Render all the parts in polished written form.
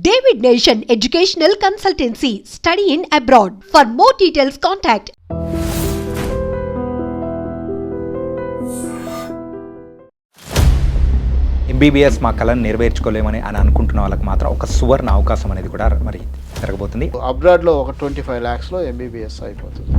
David Nation Educational Consultancy. Study in abroad. For more details, contact MBBS మా కళను నెరవేర్చుకోలేమని అనుకుంటున్న వాళ్ళకి మాత్రం ఒక సువర్ణ అవకాశం అనేది కూడా మరి జరగబోతుంది. అబ్రాడ్లో ఒక 25 lakhsలో ఎంబీబీఎస్ అయిపోతుంది.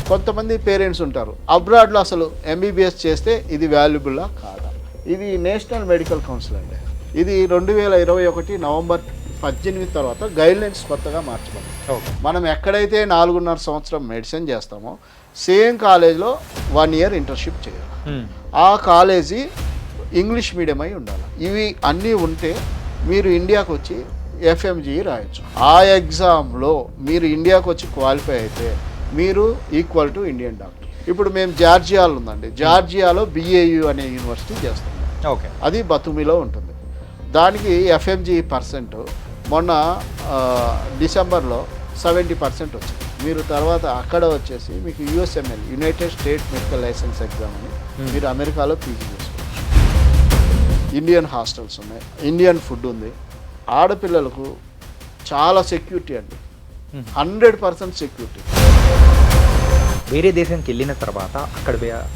కొంతమంది పేరెంట్స్ ఉంటారు అబ్రాడ్లో అసలు ఎంబీబీఎస్ చేస్తే ఇది వాల్యుబుల్లా కాదా. ఇది నేషనల్ మెడికల్ కౌన్సిల్ అండి. ఇది 2021 నవంబర్ 18 తర్వాత గైడ్లైన్స్ కొత్తగా మార్చబడింది. మనం ఎక్కడైతే 4.5 సంవత్సరం మెడిసిన్ చేస్తామో సేమ్ కాలేజ్లో 1 year ఇంటర్న్షిప్ చేయాలి. ఆ కాలేజీ ఇంగ్లీష్ మీడియం అయి ఉండాలి. ఇవి అన్నీ ఉంటే మీరు ఇండియాకు వచ్చి ఎఫ్ఎంజీ రాయొచ్చు. ఆ ఎగ్జామ్లో మీరు ఇండియాకు వచ్చి క్వాలిఫై అయితే మీరు ఈక్వల్ టు ఇండియన్ డాక్టర్. ఇప్పుడు మేము జార్జియాలో ఉందండి, జార్జియాలో బిఏయు అనే యూనివర్సిటీ చేస్తున్నాం. ఓకే, అది బతుమిలో ఉంటుంది. దానికి ఎఫ్ఎంజీ పర్సెంట్ మొన్న డిసెంబర్లో 70% వచ్చింది. మీరు తర్వాత అక్కడ వచ్చేసి మీకు USML United state medical license exam అని మీరు అమెరికాలో పీజీ చేసుకోవచ్చు. ఇండియన్ హాస్టల్స్ ఉన్నాయి, ఇండియన్ ఫుడ్ ఉంది. ఆడపిల్లలకు చాలా సెక్యూరిటీ అండి, 100% సెక్యూరిటీ. వేరే దేశానికి వెళ్ళిన తర్వాత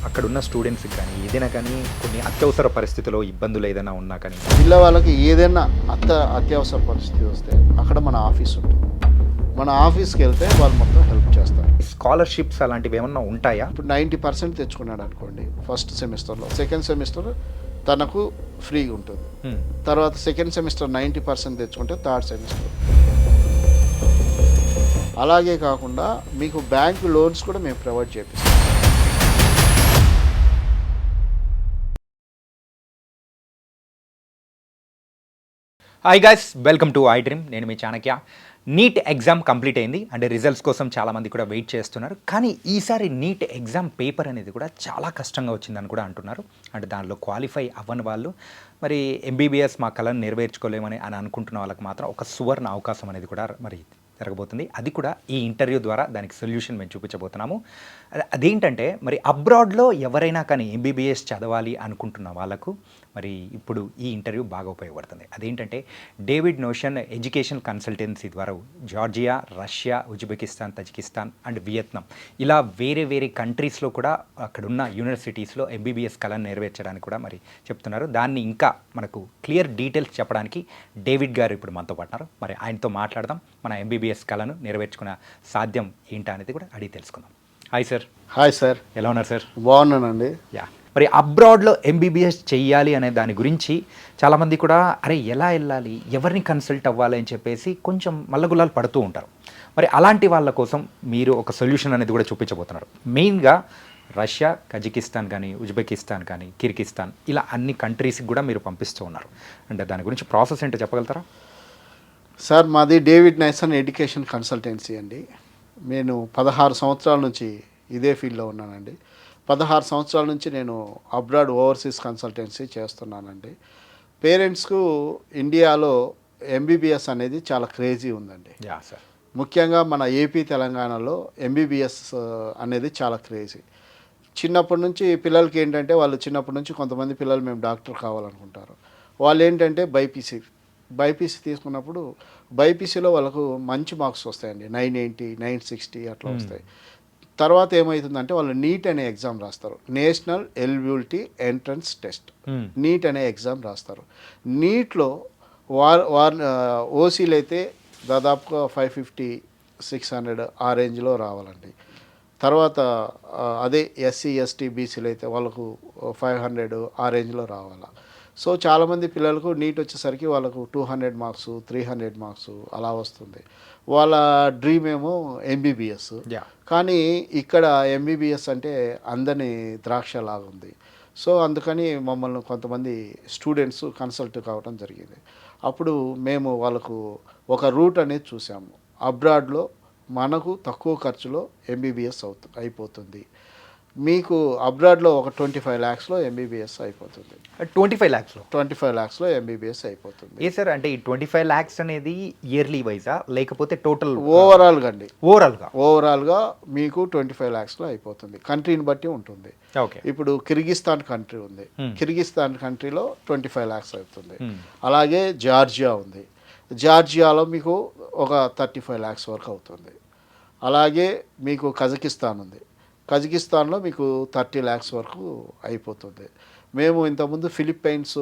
అక్కడున్న స్టూడెంట్స్కి కానీ ఏదైనా కానీ కొన్ని అత్యవసర పరిస్థితుల్లో ఇబ్బందులు ఏదైనా ఉన్నా కానీ పిల్లవాళ్ళకి ఏదైనా అత్యవసర పరిస్థితి వస్తే అక్కడ మన ఆఫీస్ ఉంటుంది. మన ఆఫీస్కి వెళ్తే వాళ్ళు మొత్తం హెల్ప్ చేస్తారు. స్కాలర్షిప్స్ అలాంటివి ఏమన్నా ఉంటాయా? ఇప్పుడు 90% తెచ్చుకున్నాడు అనుకోండి ఫస్ట్ సెమిస్టర్లో, సెకండ్ సెమిస్టర్ తనకు ఫ్రీగా ఉంటుంది. తర్వాత సెకండ్ సెమిస్టర్ 90% తెచ్చుకుంటే థర్డ్ సెమిస్టర్. అలాగే కాకుండా మీకు బ్యాంక్ లోన్స్ కూడా మేము ప్రొవైడ్ చేపిస్తాం. Hi guys, welcome to I dream. నేను మీ చాణక్య. నీట్ ఎగ్జామ్ కంప్లీట్ అయింది అండ్ రిజల్ట్స్ కోసం చాలామంది కూడా వెయిట్ చేస్తున్నారు. కానీ ఈసారి నీట్ ఎగ్జామ్ పేపర్ అనేది కూడా చాలా కష్టంగా వచ్చిందని కూడా అంటున్నారు. అంటే దానిలో క్వాలిఫై అవ్వని వాళ్ళు మరి ఎంబీబీఎస్ మా కళను నెరవేర్చుకోలేమని అనుకుంటున్న వాళ్ళకి మాత్రం ఒక సువర్ణ అవకాశం అనేది కూడా మరి జరగబోతుంది. అది కూడా ఈ ఇంటర్వ్యూ ద్వారా దానికి సొల్యూషన్ మేము చూపించబోతున్నాము. అదేంటంటే మరి అబ్రాడ్లో ఎవరైనా కానీ ఎంబీబీఎస్ చదవాలి అనుకుంటున్న వాళ్ళకు మరి ఇప్పుడు ఈ ఇంటర్వ్యూ బాగా ఉపయోగపడుతుంది. అదేంటంటే డేవిడ్ నోషన్ ఎడ్యుకేషన్ కన్సల్టెన్సీ ద్వారా Georgia, Russia, Uzbekistan, Tajikistan and Vietnam ఇలా వేరే వేరే కంట్రీస్లో కూడా అక్కడున్న యూనివర్సిటీస్లో ఎంబీబీఎస్ కళను నెరవేర్చడానికి కూడా మరి చెప్తున్నారు. దాన్ని ఇంకా మనకు క్లియర్ డీటెయిల్స్ చెప్పడానికి డేవిడ్ గారు ఇప్పుడు మనతో పాటున్నారు. మరి ఆయనతో మాట్లాడదాం, మన ఎంబీబీఎస్ కళను నెరవేర్చుకున్న సాధ్యం ఏంటా అనేది కూడా అడిగి తెలుసుకుందాం. Hi sir. హాయ్ సార్, ఎలా ఉన్నారు సార్? బాగున్నానండి. యా, మరి అబ్రాడ్లో ఎంబీబీఎస్ చెయ్యాలి అనే దాని గురించి చాలామంది కూడా అరే ఎలా వెళ్ళాలి, ఎవరిని కన్సల్ట్ అవ్వాలి అని చెప్పేసి కొంచెం మల్లగుల్లాలు పడుతూ ఉంటారు. మరి అలాంటి వాళ్ళ కోసం మీరు ఒక సొల్యూషన్ అనేది కూడా చూపించబోతున్నారు. మెయిన్గా రష్యా, కజకిస్తాన్ కానీ, ఉజ్బెకిస్తాన్ కానీ, కిర్గిస్తాన్ ఇలా అన్ని కంట్రీస్కి కూడా మీరు పంపిస్తూ ఉన్నారు. అంటే దాని గురించి ప్రాసెస్ ఏంటో చెప్పగలుగుతారా? సార్, మాది డేవిడ్ నైసన్ ఎడ్యుకేషన్ కన్సల్టెన్సీ అండి. నేను 16 సంవత్సరాల నుంచి ఇదే ఫీల్డ్లో ఉన్నానండి. 16 సంవత్సరాల నుంచి నేను అబ్రాడ్ ఓవర్సీస్ కన్సల్టెన్సీ చేస్తున్నానండి. పేరెంట్స్కు ఇండియాలో ఎంబీబీఎస్ అనేది చాలా క్రేజీ ఉందండి. సార్, ముఖ్యంగా మన ఏపీ, తెలంగాణలో ఎంబీబీఎస్ అనేది చాలా క్రేజీ. చిన్నప్పటి నుంచి పిల్లలకి ఏంటంటే వాళ్ళు చిన్నప్పటి నుంచి కొంతమంది పిల్లలు మేము డాక్టర్ కావాలనుకుంటారు. వాళ్ళు ఏంటంటే బైపీసీ తీసుకున్నప్పుడు బైపీసీలో వాళ్ళకు మంచి మార్క్స్ వస్తాయండి, 980, 960 అట్లా వస్తాయి. తర్వాత ఏమవుతుందంటే వాళ్ళు నీట్ అనే ఎగ్జామ్ రాస్తారు, national eligibility entrance test, NEET అనే ఎగ్జామ్ రాస్తారు. నీట్లో ఓసీలు అయితే దాదాపుగా 550, 600 ఆ రేంజ్లో రావాలండి. తర్వాత అదే ఎస్సీ, ఎస్టీ, బీసీలు అయితే వాళ్ళకు 500 ఆ రేంజ్లో రావాలా. సో చాలామంది పిల్లలకు నీట్ వచ్చేసరికి వాళ్ళకు 200 మార్క్స్, 300 మార్క్స్ అలా వస్తుంది. వాళ్ళ డ్రీమ్ ఏమో ఎంబీబీఎస్. కానీ ఇక్కడ ఎంబీబీఎస్ అంటే అందరినీ ద్రాక్ష లాగుంది. సో అందుకని మమ్మల్ని కొంతమంది స్టూడెంట్స్ కన్సల్ట్ కావడం జరిగింది. అప్పుడు మేము వాళ్ళకు ఒక రూట్ అనేది చూసాము. అబ్రాడ్లో మనకు తక్కువ ఖర్చులో ఎంబీబీఎస్ అయిపోతుంది. మీకు అబ్రాడ్లో ఒక 25 lakhsలో ఎంబీబీఎస్ అయిపోతుంది. 25 lakhsలో 25 lakhsలో ఎంబీబీఎస్ అయిపోతుంది. ఏ సార్ అంటే ఈ 25 lakhs అనేది ఇయర్లీ వైజా లేకపోతే టోటల్ ఓవరాల్గా అండి, ఓవరాల్గా? ఓవరాల్గా మీకు 25 lakhsలో అయిపోతుంది. కంట్రీని బట్టి ఉంటుంది. ఓకే. ఇప్పుడు కిర్గిస్తాన్ కంట్రీ ఉంది, కిర్గిస్తాన్ కంట్రీలో 25 lakhs అవుతుంది. Hmm. అలాగే జార్జియా ఉంది, జార్జియాలో మీకు ఒక 35 lakhs వరకు అవుతుంది. అలాగే మీకు కజకిస్తాన్ ఉంది, కజకిస్తాన్లో మీకు 30 lakhs వరకు అయిపోతుంది. మేము ఇంతకుముందు Philippines,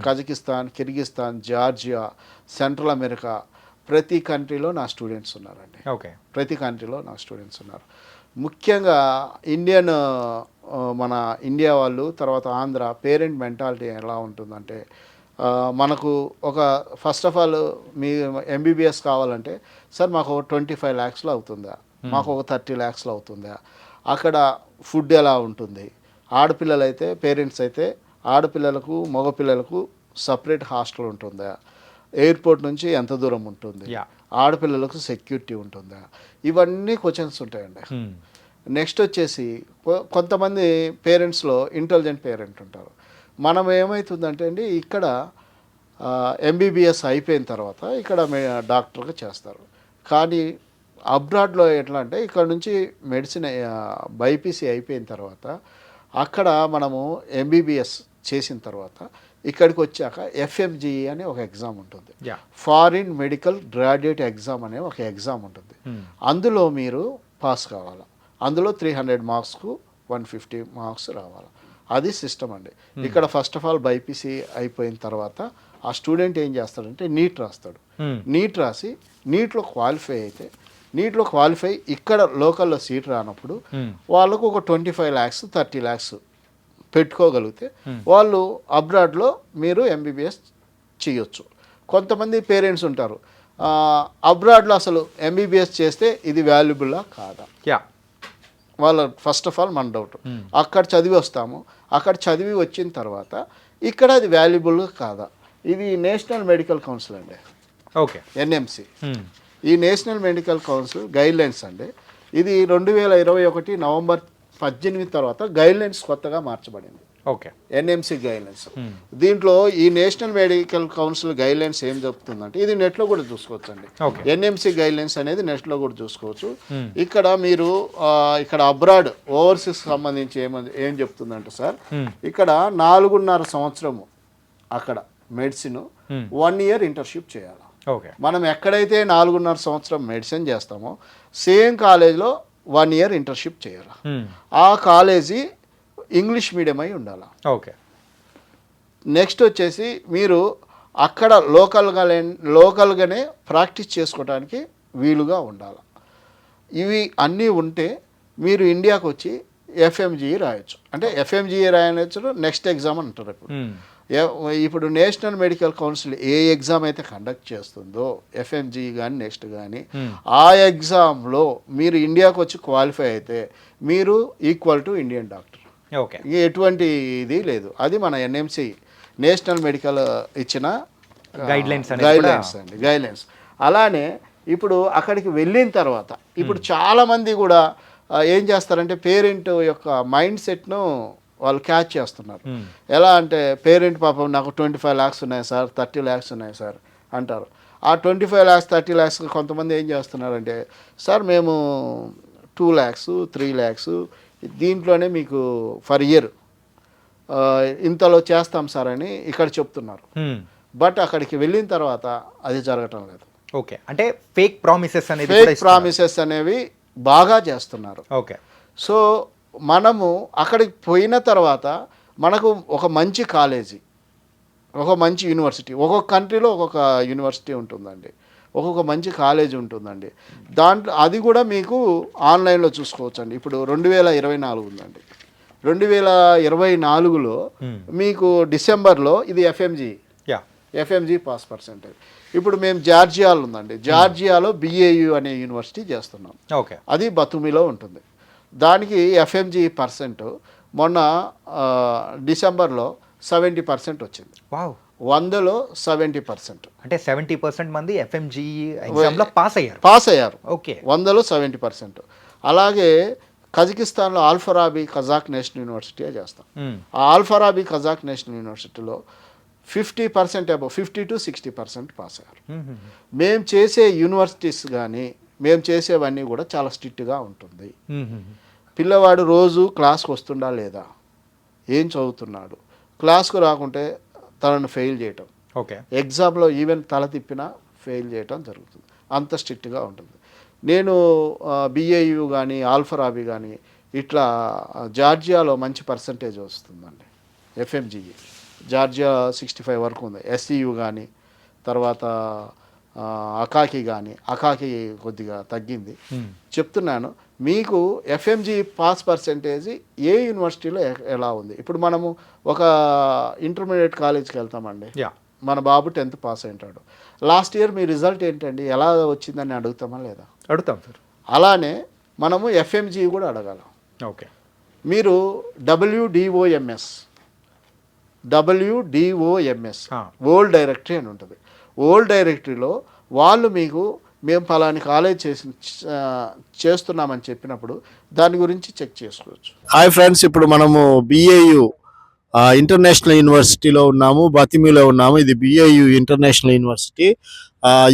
Kazakhstan, Kyrgyzstan, Georgia, central America ప్రతి కంట్రీలో నా స్టూడెంట్స్ ఉన్నారండి. ఓకే. ప్రతి కంట్రీలో నా స్టూడెంట్స్ ఉన్నారు. ముఖ్యంగా ఇండియన్ మన ఇండియా వాళ్ళు, తర్వాత ఆంధ్ర పేరెంట్ మెంటాలిటీ ఎలా ఉంటుందంటే మనకు ఒక first of all me MBBS కావాలంటే సార్ మాకు 25 lakhsలో అవుతుందా, మాకు ఒక 30 lakhsలో అవుతుందా, అక్కడ ఫుడ్ ఎలా ఉంటుంది, ఆడపిల్లలు అయితే పేరెంట్స్ అయితే ఆడపిల్లలకు మగపిల్లలకు సపరేట్ హాస్టల్ ఉంటుందా, ఎయిర్పోర్ట్ నుంచి ఎంత దూరం ఉంటుంది, ఆడపిల్లలకు సెక్యూరిటీ ఉంటుందా, ఇవన్నీ క్వశ్చన్స్ ఉంటాయండి. నెక్స్ట్ వచ్చేసి కొంతమంది పేరెంట్స్లో ఇంటెలిజెంట్ పేరెంట్ ఉంటారు. మనం ఏమవుతుందంటే అండి ఇక్కడ ఎంబీబీఎస్ అయిపోయిన తర్వాత ఇక్కడ డాక్టర్గా చేస్తారు. కానీ అబ్రాడ్లో ఎట్లా అంటే ఇక్కడ నుంచి మెడిసిన్ బైపీసీ అయిపోయిన తర్వాత అక్కడ మనము ఎంబీబీఎస్ చేసిన తర్వాత ఇక్కడికి వచ్చాక ఎఫ్ఎంజిఈ అనే ఒక ఎగ్జామ్ ఉంటుంది, ఫారిన్ మెడికల్ గ్రాడ్యుయేట్ ఎగ్జామ్ అనే ఒక ఎగ్జామ్ ఉంటుంది. అందులో మీరు పాస్ కావాలి. అందులో 300 మార్క్స్కు 150 మార్క్స్ రావాలి. అది సిస్టమ్ అండి. ఇక్కడ ఫస్ట్ ఆఫ్ ఆల్ బైపీసీ అయిపోయిన తర్వాత ఆ స్టూడెంట్ ఏం చేస్తాడంటే నీట్ రాస్తాడు. నీట్ రాసి నీట్లో క్వాలిఫై అయితే, నీట్లో క్వాలిఫై ఇక్కడ లోకల్లో సీట్ రానప్పుడు వాళ్ళకు ఒక 25 lakhs 30 lakhs పెట్టుకోగలిగితే వాళ్ళు అబ్రాడ్లో మీరు ఎంబీబీఎస్ చేయొచ్చు. కొంతమంది పేరెంట్స్ ఉంటారు అబ్రాడ్లో అసలు ఎంబీబీఎస్ చేస్తే ఇది వాల్యుబుల్లా కాదా, వాళ్ళ ఫస్ట్ ఆఫ్ ఆల్ మన డౌట్. అక్కడ చదివి వస్తాము, అక్కడ చదివి వచ్చిన తర్వాత ఇక్కడ అది వాల్యుబుల్ కాదా. ఇది నేషనల్ మెడికల్ కౌన్సిల్ అండి, ఓకే, ఎన్ఎంసి. ఈ నేషనల్ మెడికల్ కౌన్సిల్ గైడ్లైన్స్ అండి. ఇది 2021 నవంబర్ 18 తర్వాత గైడ్లైన్స్ కొత్తగా మార్చబడింది. Okay, NMC guidelines. దీంట్లో ఈ నేషనల్ మెడికల్ కౌన్సిల్ గైడ్లైన్స్ ఏం చెప్తుందంటే ఇది నెట్లో కూడా చూసుకోవచ్చు అండి. ఎన్ఎంసి గైడ్లైన్స్ అనేది నెట్లో కూడా చూసుకోవచ్చు. ఇక్కడ మీరు ఇక్కడ అబ్రాడ్ ఓవర్సీస్ సంబంధించి ఏం చెప్తుందంటే సార్ ఇక్కడ 4.5 సంవత్సరము అక్కడ మెడిసిన్ 1 year ఇంటర్న్షిప్ చేయాలి. మనం ఎక్కడైతే 4.5 సంవత్సరం మెడిసిన్ చేస్తామో సేమ్ కాలేజ్లో 1 year ఇంటర్న్షిప్ చేయాలి. ఆ కాలేజీ ఇంగ్లీష్ మీడియం అయి ఉండాలి. ఓకే. నెక్స్ట్ వచ్చేసి మీరు అక్కడ లోకల్గానే ప్రాక్టీస్ చేసుకోవడానికి వీలుగా ఉండాలి. ఇవి అన్నీ ఉంటే మీరు ఇండియాకు వచ్చి ఎఫ్ఎంజిఈ రాయొచ్చు. అంటే ఎఫ్ఎంజిఈ రాయవచ్చు, నెక్స్ట్ ఎగ్జామ్ అంటారు. ఇప్పుడు నేషనల్ మెడికల్ కౌన్సిల్ ఏ ఎగ్జామ్ అయితే కండక్ట్ చేస్తుందో ఎఫ్ఎంజిఈ కానీ నెక్స్ట్ కానీ ఆ ఎగ్జామ్లో మీరు ఇండియాకు వచ్చి క్వాలిఫై అయితే మీరు equal to Indian doctor. Okay, ఎటువంటి ఇది లేదు. అది మన ఎన్ఎంసి నేషనల్ మెడికల్ ఇచ్చిన గైడ్లైన్స్ అండి, గైడ్లైన్స్. అలానే ఇప్పుడు అక్కడికి వెళ్ళిన తర్వాత ఇప్పుడు చాలామంది కూడా ఏం చేస్తారంటే పేరెంట్ యొక్క మైండ్ సెట్ను వాళ్ళు క్యాచ్ చేస్తున్నారు. ఎలా అంటే పేరెంట్ పాపం నాకు 25 lakhs ఉన్నాయి సార్, 30 lakhs ఉన్నాయి సార్ అంటారు. ఆ 25 lakhs 30 lakhs కొంతమంది ఏం చేస్తున్నారంటే సార్ మేము 2 lakhs 3 lakhs దీంట్లోనే మీకు ఫర్ ఇయర్ ఇంతలో చేస్తాం సార్ అని ఇక్కడ చెప్తున్నారు. బట్ అక్కడికి వెళ్ళిన తర్వాత అది జరగటం లేదు. ఓకే, అంటే ఫేక్ ప్రామిసెస్ అనేవి బాగా చేస్తున్నారు. ఓకే. సో మనము అక్కడికి పోయిన తర్వాత మనకు ఒక మంచి కాలేజీ, ఒక మంచి యూనివర్సిటీ, ఒక్కొక్క కంట్రీలో ఒక్కొక్క యూనివర్సిటీ ఉంటుందండి, ఒక్కొక్క మంచి కాలేజీ ఉంటుందండి. దాంట్లో అది కూడా మీకు ఆన్లైన్లో చూసుకోవచ్చు అండి. ఇప్పుడు 2024 ఉందండి. 2024లో మీకు డిసెంబర్లో ఇది ఎఫ్ఎంజీ పాస్ పర్సెంటేజ్. ఇప్పుడు మేము జార్జియాలో ఉందండి, జార్జియాలో బిఏయు అనే యూనివర్సిటీ చేస్తున్నాం. ఓకే, అది బతుమిలో ఉంటుంది. దానికి ఎఫ్ఎంజీ పర్సెంట్ మొన్న డిసెంబర్లో 70% వచ్చింది. 100లో 70%. అంటే 70% మంది ఎఫ్ఎంజీ ఎగ్జామ్లో పాస్ అయ్యారు. ఓకే, 100లో 70%. అలాగే కజకిస్తాన్లో ఆల్ఫరాబీ కజాక్ నేషనల్ యూనివర్సిటీ చేస్తాం. ఆ ఆల్ఫరాబీ కజాక్ నేషనల్ యూనివర్సిటీలో 50% అబౌవ్ 50 to 60% పాస్ అయ్యారు. మేము చేసే యూనివర్సిటీస్ కానీ మేము చేసేవన్నీ కూడా చాలా స్ట్రిక్ట్గా ఉంటుంది. పిల్లవాడు రోజు క్లాస్కి వస్తుండా లేదా, ఏం చదువుతున్నాడు, క్లాస్కు రాకుంటే తనను ఫెయిల్ చేయటం, ఎగ్జామ్లో ఈవెన్ తల తిప్పినా ఫెయిల్ చేయటం జరుగుతుంది. అంత స్ట్రిక్ట్గా ఉంటుంది. నేను బిఏయు కానీ ఆల్ఫరాబీ కానీ ఇట్లా జార్జియాలో మంచి పర్సంటేజ్ వస్తుందండి. ఎఫ్ఎంజిఈ జార్జియా 65 వరకు ఉంది. ఎస్ఈయు కానీ తర్వాత అకాకి కానీ అకాకి కొద్దిగా తగ్గింది. చెప్తున్నాను మీకు ఎఫ్ఎంజీ పాస్ పర్సంటేజ్ ఏ యూనివర్సిటీలో ఎలా ఉంది. ఇప్పుడు మనము ఒక ఇంటర్మీడియట్ కాలేజ్కి వెళ్తామండి, మన బాబు 10th పాస్ అయింటాడు. లాస్ట్ ఇయర్ మీ రిజల్ట్ ఏంటండి, ఎలా వచ్చిందని అడుగుతామా లేదా? అడుగుతాం సార్. అలానే మనము ఎఫ్ఎంజీ కూడా అడగాలం. మీరు డబ్ల్యూడిఓఎంఎస్ ఓల్డ్ డైరెక్టరీ అని ఉంటుంది. ఓల్డ్ డైరెక్టరీలో వాళ్ళు మీకు మేము ఫలాని కాలేజ్ చేస్తున్నామని చెప్పినప్పుడు దాని గురించి చెక్ చేసుకోవచ్చు. హాయ్ ఫ్రెండ్స్, ఇప్పుడు మనము బిఏయు ఇంటర్నేషనల్ యూనివర్సిటీలో ఉన్నాము, బతిమిలో ఉన్నాము. ఇది బిఏయు ఇంటర్నేషనల్ యూనివర్సిటీ.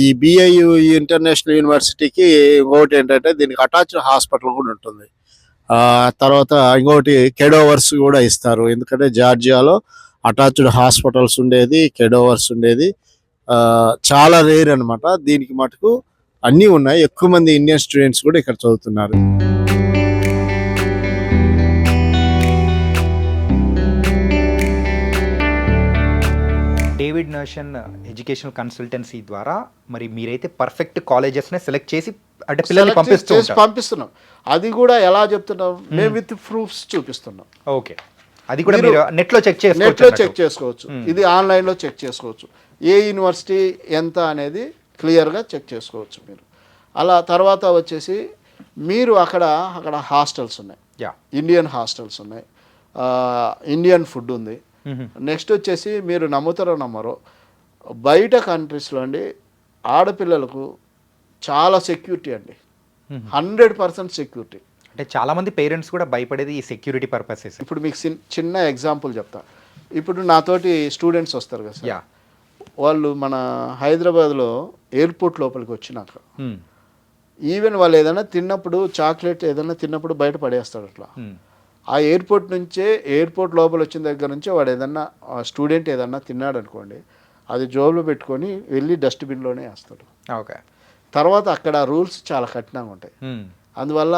ఈ బిఏయు ఇంటర్నేషనల్ యూనివర్సిటీకి ఇంకొకటి ఏంటంటే దీనికి అటాచ్డ్ హాస్పిటల్ కూడా ఉంటుంది. తర్వాత ఇంకొకటి కెడోవర్స్ కూడా ఇస్తారు, ఎందుకంటే జార్జియాలో అటాచ్డ్ హాస్పిటల్స్ ఉండేది, కెడోవర్స్ ఉండేది చాలా రేర్ అనమాట. దీనికి మటుకు అన్నీ ఉన్నాయి. ఎక్కువ మంది ఇండియన్ స్టూడెంట్స్ కూడా ఇక్కడ చదువుతున్నారు. డేవిడ్ నర్షన్ ఎడ్యుకేషనల్ కన్సల్టెన్సీ ద్వారా మరి మీరైతే పర్ఫెక్ట్ కాలేజెస్ని సెలెక్ట్ చేసి అంటే పిల్లల్ని పంపిస్తున్నాం. అది కూడా ఎలా చెప్తున్నాం, మేము విత్ ప్రూఫ్స్ చూపిస్తున్నాం. ఓకే, అది కూడా మీరు నెట్లో చెక్ చేసుకోవచ్చు. ఇది ఆన్లైన్లో చెక్ చేసుకోవచ్చు. ఏ యూనివర్సిటీ ఎంత అనేది క్లియర్గా చెక్ చేసుకోవచ్చు మీరు. అలా తర్వాత వచ్చేసి మీరు అక్కడ హాస్టల్స్ ఉన్నాయి, ఇండియన్ హాస్టల్స్ ఉన్నాయి, ఇండియన్ ఫుడ్ ఉంది. నెక్స్ట్ వచ్చేసి మీరు నమ్మరో బయట కంట్రీస్లో అండి ఆడపిల్లలకు చాలా సెక్యూరిటీ అండి, 100% సెక్యూరిటీ. అంటే చాలామంది పేరెంట్స్ కూడా భయపడేది ఈ సెక్యూరిటీ పర్పసెస్. ఇప్పుడు మీకు చిన్న ఎగ్జాంపుల్ చెప్తా. ఇప్పుడు నాతోటి స్టూడెంట్స్ వస్తారు కదా సార్, వాళ్ళు మన హైదరాబాద్లో ఎయిర్పోర్ట్ లోపలికి వచ్చినాక ఈవెన్ వాళ్ళు ఏదైనా తిన్నప్పుడు చాక్లెట్ ఏదైనా తిన్నప్పుడు బయట పడేస్తాడు అట్లా. ఆ ఎయిర్పోర్ట్ నుంచే ఎయిర్పోర్ట్ లోపల వచ్చిన దగ్గర నుంచే వాడు ఏదన్నా స్టూడెంట్ ఏదన్నా తిన్నాడు అనుకోండి, అది జోబులో పెట్టుకొని వెళ్ళి డస్ట్బిన్లోనే వేస్తాడు. ఓకే, తర్వాత అక్కడ రూల్స్ చాలా కఠినంగా ఉంటాయి. అందువల్ల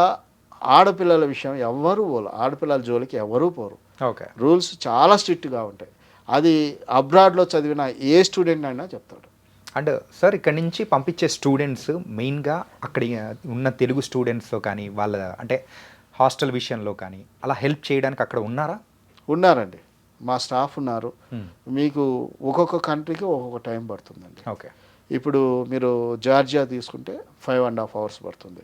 ఆడపిల్లల విషయం ఎవరు పోరు, ఆడపిల్లల జోలికి ఎవరూ పోరు. ఓకే, రూల్స్ చాలా స్ట్రిక్ట్గా ఉంటాయి. అది అబ్రాడ్లో చదివిన ఏ స్టూడెంట్ అయినా చెప్తాడు. అండ్ సార్ ఇక్కడ నుంచి పంపించే స్టూడెంట్స్ మెయిన్గా అక్కడ ఉన్న తెలుగు స్టూడెంట్స్ కానీ వాళ్ళ అంటే హాస్టల్ విషయంలో కానీ అలా హెల్ప్ చేయడానికి అక్కడ ఉన్నారండి, మా స్టాఫ్ ఉన్నారు. మీకు ఒక్కొక్క కంట్రీకి ఒక్కొక్క టైం పడుతుందండి. ఓకే, ఇప్పుడు మీరు జార్జియా తీసుకుంటే 5.5 hours పడుతుంది.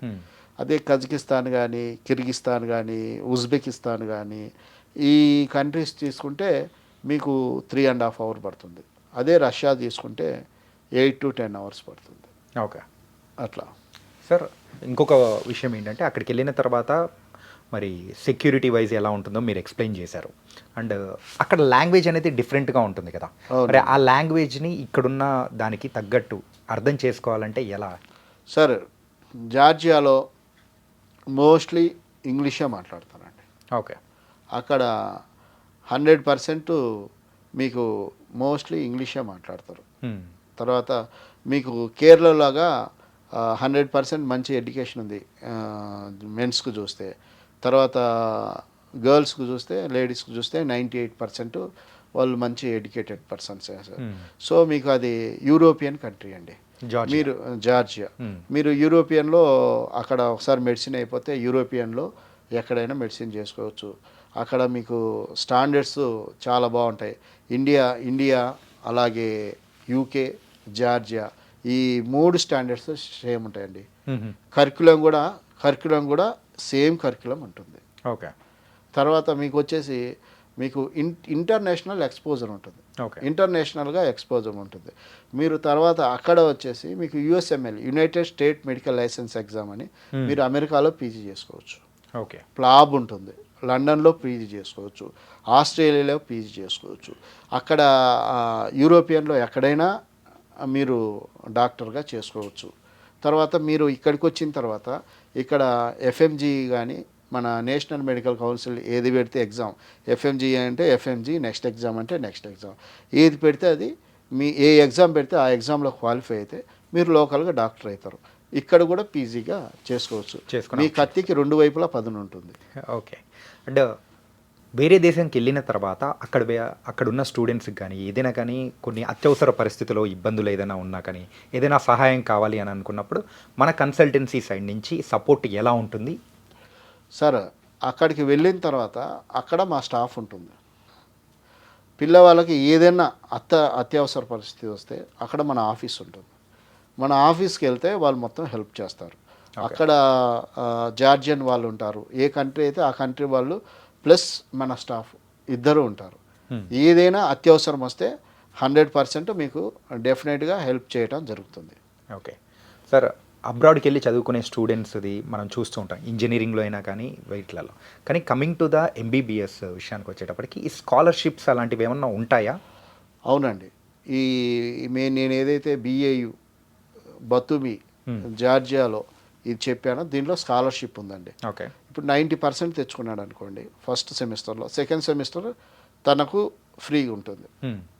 అదే కజకిస్తాన్ కానీ కిర్గిస్తాన్ కానీ ఉజ్బెకిస్తాన్ కానీ ఈ కంట్రీస్ తీసుకుంటే మీకు 3.5 hours పడుతుంది. అదే రష్యా తీసుకుంటే 8 to 10 hours పడుతుంది. ఓకే, అట్లా. సార్ ఇంకొక విషయం ఏంటంటే అక్కడికి వెళ్ళిన తర్వాత మరి సెక్యూరిటీ వైజ్ ఎలా ఉంటుందో మీరు ఎక్స్ప్లెయిన్ చేశారు. అండ్ అక్కడ లాంగ్వేజ్ అనేది డిఫరెంట్గా ఉంటుంది కదా, మరి ఆ లాంగ్వేజ్ని ఇక్కడున్న దానికి తగ్గట్టు అర్థం చేసుకోవాలంటే ఎలా? సార్ జార్జియాలో మోస్ట్లీ ఇంగ్లీషే మాట్లాడతారండి. ఓకే, అక్కడ 100% మీకు మోస్ట్లీ ఇంగ్లీషే మాట్లాడతారు. తర్వాత మీకు కేరళలాగా 100% మంచి ఎడ్యుకేషన్ ఉంది మెన్స్కు చూస్తే. తర్వాత గర్ల్స్కు చూస్తే లేడీస్కు చూస్తే 98% వాళ్ళు మంచి ఎడ్యుకేటెడ్ పర్సన్స్. సో మీకు అది యూరోపియన్ కంట్రీ అండి. మీరు జార్జియా మీరు యూరోపియన్లో అక్కడ ఒకసారి మెడిసిన్ అయిపోతే యూరోపియన్లో ఎక్కడైనా మెడిసిన్ చేసుకోవచ్చు. అక్కడ మీకు స్టాండర్డ్స్ చాలా బాగుంటాయి. ఇండియా అలాగే యూకే జార్జియా ఈ 3 స్టాండర్డ్స్ సేమ్ ఉంటాయండి. కరిక్యులం కూడా సేమ్ కరిక్యులం ఉంటుంది. ఓకే, తర్వాత మీకు వచ్చేసి మీకు ఇంటర్నేషనల్ ఎక్స్పోజర్ ఉంటుంది. ఇంటర్నేషనల్గా ఎక్స్పోజర్ ఉంటుంది. మీరు తర్వాత అక్కడ వచ్చేసి మీకు USML united state medical license exam అని మీరు అమెరికాలో పీజీ చేసుకోవచ్చు. ఓకే. ప్లాబ్ ఉంటుంది, లండన్లో పీజీ చేసుకోవచ్చు, ఆస్ట్రేలియాలో పీజీ చేసుకోవచ్చు, అక్కడ యూరోపియన్లో ఎక్కడైనా మీరు డాక్టర్గా చేసుకోవచ్చు. తర్వాత మీరు ఇక్కడికి వచ్చిన తర్వాత ఇక్కడ ఎఫ్ఎంజీ కానీ మన నేషనల్ మెడికల్ కౌన్సిల్ ఏది పెడితే ఎగ్జామ్, ఎఫ్ఎంజీ అంటే ఎఫ్ఎంజీ, నెక్స్ట్ ఎగ్జామ్ అంటే నెక్స్ట్ ఎగ్జామ్, ఏది పెడితే అది మీ ఏ ఎగ్జామ్ పెడితే ఆ ఎగ్జామ్లో క్వాలిఫై అయితే మీరు లోకల్గా డాక్టర్ అవుతారు. ఇక్కడ కూడా పీజీగా చేసుకోవచ్చు. మీ కత్తికి రెండు వైపులా పదును ఉంటుంది. ఓకే. అండ్ వేరే దేశానికి వెళ్ళిన తర్వాత అక్కడ ఉన్న స్టూడెంట్స్కి కానీ ఏదైనా కానీ కొన్ని అత్యవసర పరిస్థితుల్లో ఇబ్బందులు ఏదైనా ఉన్నా కానీ ఏదైనా సహాయం కావాలి అని అనుకున్నప్పుడు మన కన్సల్టెన్సీ సైడ్ నుంచి సపోర్ట్ ఎలా ఉంటుంది? సార్ అక్కడికి వెళ్ళిన తర్వాత అక్కడ మా స్టాఫ్ ఉంటుంది. పిల్లవాళ్ళకి ఏదైనా అత్యవసర పరిస్థితి వస్తే అక్కడ మన ఆఫీస్ ఉంటుంది. మన ఆఫీస్కి వెళ్తే వాళ్ళు మొత్తం హెల్ప్ చేస్తారు. అక్కడ జార్జియన్ వాళ్ళు ఉంటారు, ఏ కంట్రీ అయితే ఆ కంట్రీ వాళ్ళు ప్లస్ మన స్టాఫ్ ఇద్దరు ఉంటారు. ఏదైనా అత్యవసరం వస్తే 100% మీకు డెఫినెట్గా హెల్ప్ చేయడం జరుగుతుంది. ఓకే సార్, అబ్రాడ్కి వెళ్ళి చదువుకునే స్టూడెంట్స్ది మనం చూస్తూ ఉంటాం, ఇంజనీరింగ్లో అయినా కానీ వీటిలలో. కానీ కమింగ్ టు ద ఎంబీబీఎస్ విషయానికి వచ్చేటప్పటికి ఈ స్కాలర్షిప్స్ అలాంటివి ఏమన్నా ఉంటాయా? అవునండి. నేను ఏదైతే బిఏయు బతుమి జార్జియాలో ఇది చెప్పానో దీంట్లో స్కాలర్షిప్ ఉందండి. ఓకే. ఇప్పుడు 90% తెచ్చుకున్నాడు అనుకోండి ఫస్ట్ సెమిస్టర్లో, సెకండ్ సెమిస్టర్ తనకు ఫ్రీగా ఉంటుంది.